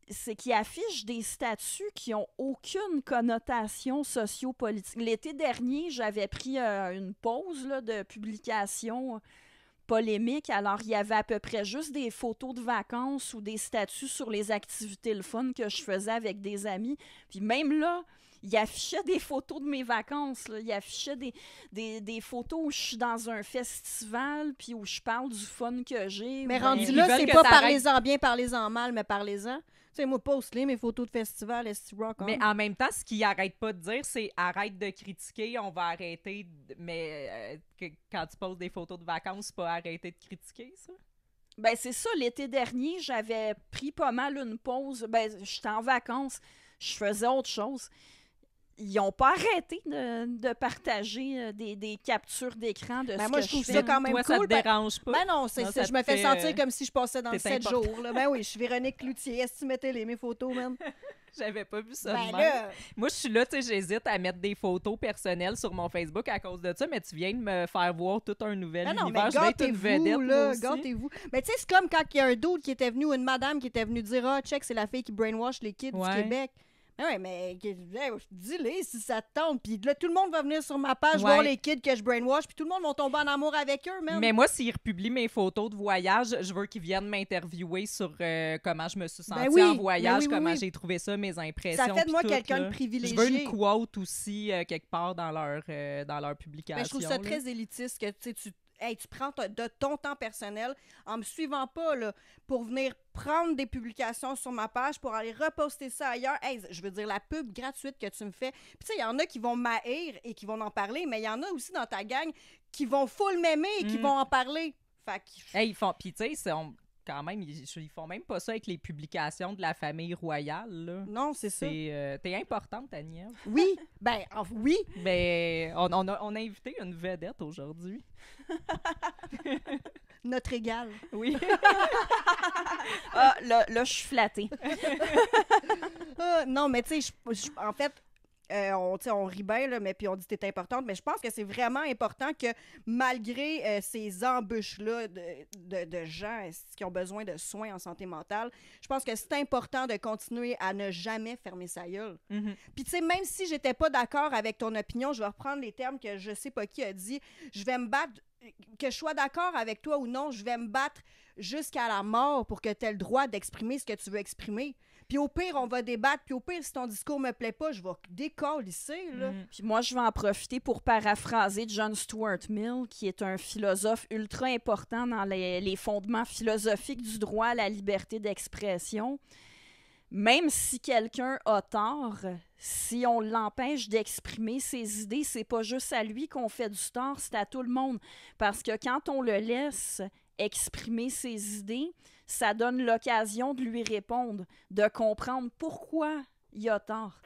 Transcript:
c'est qu'ils affichent des statuts qui ont aucune connotation sociopolitique. L'été dernier, j'avais pris une pause là, de publication polémique. Alors, il y avait à peu près juste des photos de vacances ou des statuts sur les activités le fun que je faisais avec des amis. Puis même là, il affichait des photos de mes vacances. Là. Il affichait des photos où je suis dans un festival puis où je parle du fun que j'ai. Mais Ben, rendu là, c'est pas parlez-en bien, parlez-en mal, mais parlez-en. Tu sais, moi, poste-les, mes photos de festival, est-ce que rock on? Mais en même temps, ce qu'ils arrêtent pas de dire, c'est arrête de critiquer, on va arrêter. Mais quand tu poses des photos de vacances, c'est pas arrêter de critiquer, ça? Ben, c'est ça. L'été dernier, j'avais pris pas mal une pause. Ben, j'étais en vacances. Je faisais autre chose. Ils n'ont pas arrêté de partager des captures d'écran de ce moi, que je trouve fais. ça quand même Toi, cool. ça te dérange pas? Ben non, c'est, Non, je me fais sentir comme si je passais dans t'es 7 important. jours. Là. Ben oui, je suis Véronique Cloutier. Est-ce que tu mettais mes photos, man? J'avais pas vu ça. Ben de même. là... Moi, je suis là, tu sais, j'hésite à mettre des photos personnelles sur mon Facebook à cause de ça, mais tu viens de me faire voir tout un nouvel non, univers. mais Je vais être une vedette, gâtez-vous, moi là, aussi. gâtez-vous. Mais tu sais, c'est comme quand il y a un dude qui était venu, ou une madame qui était venue dire « Ah, check, c'est la fille qui brainwash les kids Ouais. du Québec. » Oui, mais dis-les si ça te tente. Puis là, tout le monde va venir sur ma page Ouais. voir les kids que je brainwash, puis tout le monde va tomber en amour avec eux, même. Mais moi, s'ils republient mes photos de voyage, je veux qu'ils viennent m'interviewer sur comment je me suis sentie oui, en voyage, oui, comment oui. j'ai trouvé ça, mes impressions. Ça fait de puis moi tout, quelqu'un là. de privilégié. Je veux une quote aussi quelque part dans leur publication. Ben, je trouve ça là. très élitiste que tu prends de ton temps personnel en me suivant pas là, pour venir prendre des publications sur ma page pour aller reposter ça ailleurs. Hey, je veux dire, la pub gratuite que tu me fais. Puis tu sais, il y en a qui vont m'haïr et qui vont en parler, mais il y en a aussi dans ta gang qui vont full m'aimer et qui vont en parler. Fait que... Hey, ils font... Puis tu sais, quand même, ils font même pas ça avec les publications de la famille royale, là. Non, c'est ça. T'es importante, Agnès. Oui, oui. Ben, on a invité une vedette aujourd'hui. Notre égal. Oui. Ah, là, je suis flattée. Non, mais tu sais, en fait, on rit bien, là, mais puis on dit que t'es importante, mais je pense que c'est vraiment important que malgré ces embûches-là de gens qui ont besoin de soins en santé mentale, je pense que c'est important de continuer à ne jamais fermer sa gueule. Mm-hmm. Puis tu sais, même si j'étais pas d'accord avec ton opinion, je vais reprendre les termes que je sais pas qui a dit, je vais me battre, que je sois d'accord avec toi ou non, je vais me battre jusqu'à la mort pour que tu aies le droit d'exprimer ce que tu veux exprimer. Puis au pire, on va débattre. Puis au pire, si ton discours me plaît pas, je vais décalisser, là. Puis moi, je vais en profiter pour paraphraser John Stuart Mill, qui est un philosophe ultra important dans les fondements philosophiques du droit à la liberté d'expression. Même si quelqu'un a tort, si on l'empêche d'exprimer ses idées, c'est pas juste à lui qu'on fait du tort, c'est à tout le monde. Parce que quand on le laisse exprimer ses idées, ça donne l'occasion de lui répondre, de comprendre pourquoi il a tort.